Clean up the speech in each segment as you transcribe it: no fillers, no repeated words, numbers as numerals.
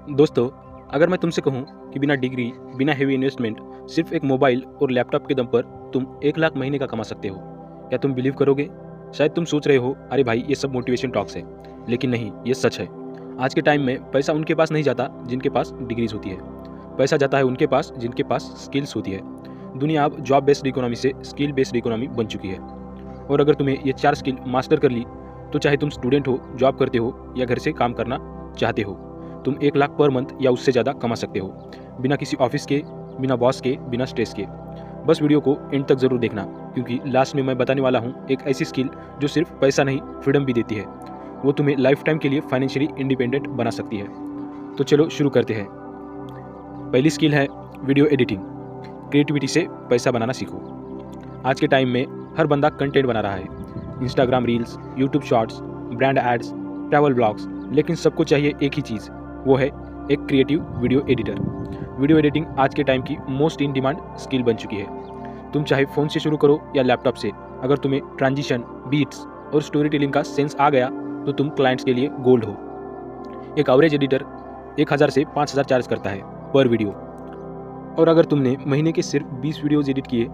दोस्तों, अगर मैं तुमसे कहूं कि बिना डिग्री, बिना हेवी इन्वेस्टमेंट, सिर्फ एक मोबाइल और लैपटॉप के दम पर तुम 1 लाख महीने का कमा सकते हो, क्या तुम बिलीव करोगे? शायद तुम सोच रहे हो, अरे भाई ये सब मोटिवेशन टॉक्स है। लेकिन नहीं, ये सच है। आज के टाइम में पैसा उनके पास नहीं जाता जिनके पास डिग्रीज होती है। पैसा जाता है उनके पास जिनके पास स्किल्स होती है। दुनिया अब जॉब बेस्ड इकोनॉमी से स्किल बेस्ड इकोनॉमी बन चुकी है। और अगर तुम्हें ये 4 स्किल मास्टर कर ली, तो चाहे तुम स्टूडेंट हो, जॉब करते हो या घर से काम करना चाहते हो, तुम 1 लाख पर मंथ या उससे ज़्यादा कमा सकते हो, बिना किसी ऑफिस के, बिना बॉस के, बिना स्ट्रेस के। बस वीडियो को एंड तक ज़रूर देखना, क्योंकि लास्ट में मैं बताने वाला हूँ एक ऐसी स्किल जो सिर्फ पैसा नहीं, फ्रीडम भी देती है। वो तुम्हें लाइफ टाइम के लिए फाइनेंशियली इंडिपेंडेंट बना सकती है। तो चलो शुरू करते हैं। पहली स्किल है वीडियो एडिटिंग। क्रिएटिविटी से पैसा बनाना सीखो। आज के टाइम में हर बंदा कंटेंट बना रहा है, Instagram reels, YouTube shorts, brand ads, travel blogs, लेकिन सबको चाहिए एक ही चीज़, वो है एक creative video editor. Video editing आज के टाइम की मोस्ट इन डिमांड स्किल बन चुकी है। तुम चाहे फ़ोन से शुरू करो या लैपटॉप से, अगर तुम्हें ट्रांजिशन, बीट्स और स्टोरी टेलिंग का सेंस आ गया तो तुम क्लाइंट्स के लिए गोल्ड हो। एक एवरेज एडिटर 1000 से 5000 चार्ज करता है पर वीडियो, और अगर तुमने महीने के सिर्फ 20 वीडियोज़ एडिट किए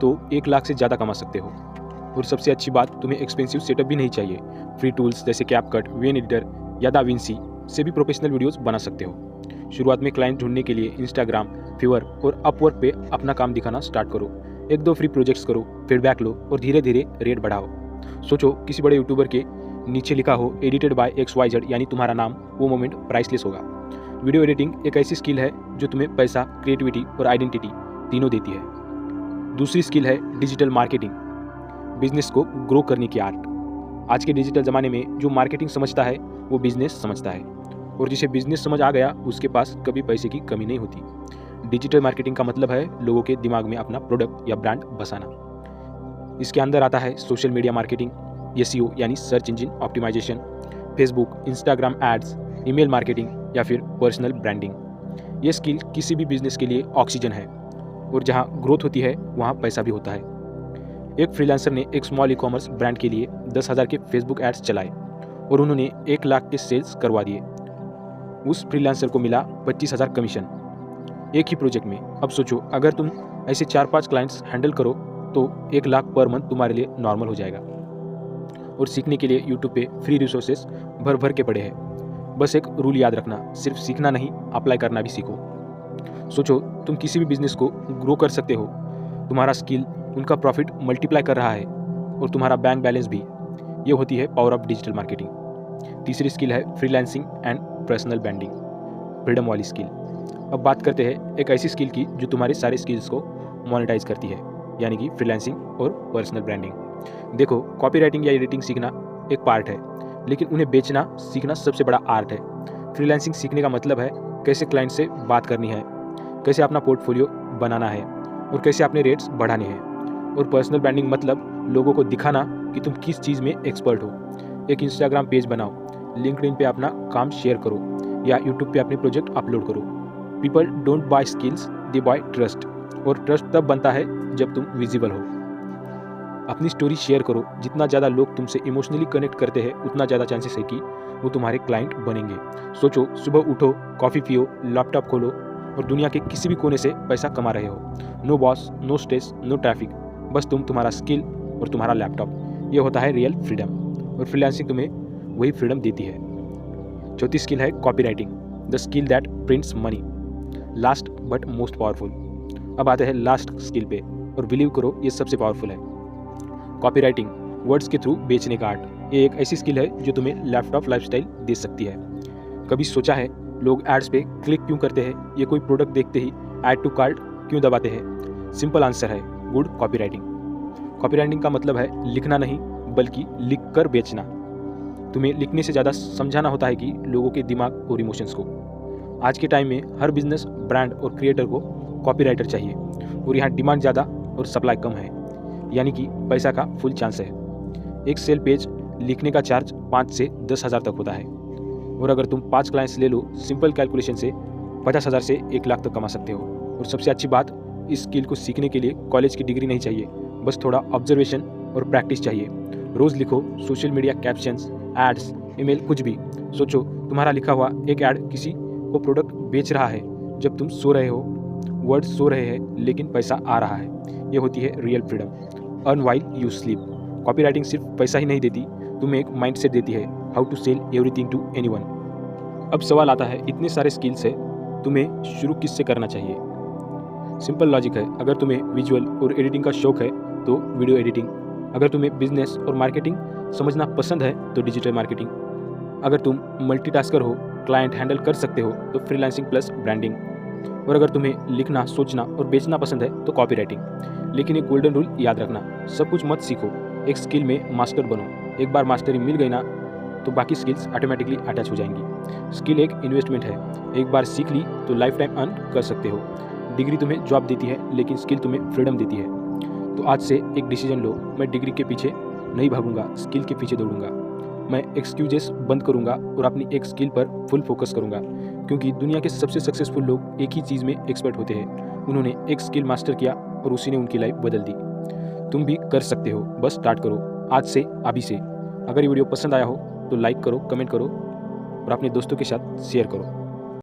तो 1 लाख से ज़्यादा कमा सकते हो। और सबसे अच्छी बात, तुम्हें एक्सपेंसिव सेटअप भी नहीं चाहिए। फ्री टूल्स जैसे कैपकट, वीएन एडिटर या दाविंसी से भी प्रोफेशनल वीडियोस बना सकते हो। शुरुआत में क्लाइंट ढूंढने के लिए इंस्टाग्राम, फिवर और अपवर्क पे अपना काम दिखाना स्टार्ट करो। 1-2 फ्री प्रोजेक्ट्स करो, फीडबैक लो और धीरे धीरे रेट बढ़ाओ। सोचो किसी बड़े यूट्यूबर के नीचे लिखा हो एडिटेड बाय XYZ, यानी तुम्हारा नाम, वो मोमेंट प्राइसलेस होगा। वीडियो एडिटिंग एक ऐसी स्किल है जो तुम्हें पैसा, क्रिएटिविटी और आइडेंटिटी तीनों देती है। दूसरी स्किल है डिजिटल मार्केटिंग। बिजनेस को ग्रो करने की आर्ट। आज के डिजिटल ज़माने में जो मार्केटिंग समझता है वो बिजनेस समझता है, और जिसे बिजनेस समझ आ गया उसके पास कभी पैसे की कमी नहीं होती। डिजिटल मार्केटिंग का मतलब है लोगों के दिमाग में अपना प्रोडक्ट या ब्रांड बसाना। इसके अंदर आता है सोशल मीडिया मार्केटिंग, SEO यानी search engine optimisation, Facebook, Instagram ads, email marketing या फिर पर्सनल ब्रांडिंग। ये स्किल किसी भी बिजनेस के लिए ऑक्सीजन है, और जहाँ ग्रोथ होती है वहाँ पैसा भी होता है। एक फ्रीलांसर ने एक स्मॉल ई-कॉमर्स ब्रांड के लिए 10,000 के फेसबुक एड्स चलाए और उन्होंने 1 लाख के सेल्स करवा दिए। उस फ्रीलांसर को मिला 25,000 कमीशन एक ही प्रोजेक्ट में। अब सोचो, अगर तुम ऐसे 4-5 क्लाइंट्स हैंडल करो तो 1 लाख पर मंथ तुम्हारे लिए नॉर्मल हो जाएगा। और सीखने के लिए यूट्यूब पे फ्री रिसोर्सेज भर भर के पड़े हैं। बस एक रूल याद रखना, सिर्फ सीखना नहीं, अप्लाई करना भी सीखो। सोचो, तुम किसी भी बिजनेस को ग्रो कर सकते हो। तुम्हारा स्किल उनका प्रॉफिट मल्टीप्लाई कर रहा है, और तुम्हारा बैंक बैलेंस भी। ये होती है पावर ऑफ डिजिटल मार्केटिंग। तीसरी स्किल है freelancing and personal branding, freedom वाली स्किल। अब बात करते हैं एक ऐसी स्किल की जो तुम्हारे सारे स्किल्स को मोनेटाइज करती है, यानी कि फ्रीलांसिंग और पर्सनल ब्रांडिंग। देखो, कॉपी राइटिंग या एडिटिंग सीखना एक पार्ट है, लेकिन उन्हें बेचना सीखना सबसे बड़ा आर्ट है। फ्रीलांसिंग सीखने का मतलब है कैसे क्लाइंट से बात करनी है, कैसे अपना पोर्टफोलियो बनाना है और कैसे अपने रेट्स बढ़ाने हैं। और पर्सनल ब्रांडिंग मतलब लोगों को दिखाना कि तुम किस चीज़ में एक्सपर्ट हो। एक इंस्टाग्राम पेज बनाओ, लिंक्डइन पे अपना काम शेयर करो या यूट्यूब पे अपने प्रोजेक्ट अपलोड करो। People don't buy skills, they buy trust, और ट्रस्ट तब बनता है जब तुम विजिबल हो। अपनी स्टोरी शेयर करो। जितना ज़्यादा लोग तुमसे इमोशनली कनेक्ट करते हैं उतना ज़्यादा चांसेस है कि वो तुम्हारे क्लाइंट बनेंगे। सोचो, सुबह उठो, कॉफ़ी पियो, लैपटॉप खोलो और दुनिया के किसी भी कोने से पैसा कमा रहे हो। No boss, no stress, no traffic, बस तुम, तुम्हारा स्किल और तुम्हारा लैपटॉप। ये होता है रियल फ्रीडम, और फ्रीलांसिंग तुम्हें वही फ्रीडम देती है। चौथी स्किल है copy writing, the skill that prints money. Last but most powerful. अब आते हैं लास्ट स्किल पे, और बिलीव करो ये सबसे पावरफुल है। कॉपी राइटिंग, वर्ड्स के थ्रू बेचने का आर्ट। ये एक ऐसी स्किल है जो तुम्हें लैपटॉप लाइफस्टाइल दे सकती है। कभी सोचा है लोग एड्स पे क्लिक क्यों करते हैं, ये कोई प्रोडक्ट देखते ही ऐड टू कार्ट क्यों दबाते हैं? सिंपल आंसर है गुड कॉपीराइटिंग। कॉपीराइटिंग का मतलब है लिखना नहीं, बल्कि लिख कर बेचना। तुम्हें लिखने से ज़्यादा समझाना होता है कि लोगों के दिमाग और इमोशंस को। आज के टाइम में हर बिजनेस, ब्रांड और क्रिएटर को कॉपीराइटर चाहिए, और यहाँ डिमांड ज़्यादा और सप्लाई कम है, यानी कि पैसा का फुल चांस है। एक सेल पेज लिखने का चार्ज 5 से 10,000 तक होता है, और अगर तुम 5 क्लाइंट्स ले लो, सिंपल कैलकुलेशन से 50,000 से 1 लाख तक कमा सकते हो। और सबसे अच्छी बात, इस स्किल को सीखने के लिए कॉलेज की डिग्री नहीं चाहिए, बस थोड़ा ऑब्जर्वेशन और प्रैक्टिस चाहिए। रोज़ लिखो, social media captions, ads, email, कुछ भी। सोचो, तुम्हारा लिखा हुआ एक ऐड किसी वो प्रोडक्ट बेच रहा है जब तुम सो रहे हो, वर्ड्स सो रहे हैं लेकिन पैसा आ रहा है। ये होती है real freedom. Earn while you sleep. Copywriting सिर्फ पैसा ही नहीं देती, तुम्हें एक माइंडसेट देती है, how to sell everything to anyone. अब सवाल आता है, इतने सारे स्किल्स है, तुम्हें शुरू किससे करना चाहिए? सिंपल लॉजिक है, अगर तुम्हें विजुअल और एडिटिंग का शौक है तो वीडियो एडिटिंग, अगर तुम्हें बिजनेस और मार्केटिंग समझना पसंद है तो डिजिटल मार्केटिंग, अगर तुम मल्टीटास्कर हो, क्लाइंट हैंडल कर सकते हो तो फ्रीलांसिंग प्लस ब्रांडिंग, और अगर तुम्हें लिखना, सोचना और बेचना पसंद है तो कॉपी राइटिंग। लेकिन एक गोल्डन रूल याद रखना, सब कुछ मत सीखो, एक स्किल में मास्टर बनो। एक बार मास्टरी मिल गई ना तो बाकी स्किल्स ऑटोमेटिकली अटैच हो जाएंगी। स्किल एक इन्वेस्टमेंट है, एक बार सीख ली तो लाइफ टाइम अर्न कर सकते हो। डिग्री तुम्हें जॉब देती है लेकिन स्किल तुम्हें फ्रीडम देती है। तो आज से एक डिसीजन लो, मैं डिग्री के पीछे नहीं भागूंगा, स्किल के पीछे दौड़ूंगा। मैं एक्सक्यूजेस बंद करूंगा और अपनी एक स्किल पर फुल फोकस करूंगा, क्योंकि दुनिया के सबसे सक्सेसफुल लोग एक ही चीज़ में एक्सपर्ट होते हैं। उन्होंने एक स्किल मास्टर किया और उसी ने उनकी लाइफ बदल दी। तुम भी कर सकते हो, बस स्टार्ट करो आज से, अभी से। अगर ये वीडियो पसंद आया हो तो लाइक करो, कमेंट करो और अपने दोस्तों के साथ शेयर करो।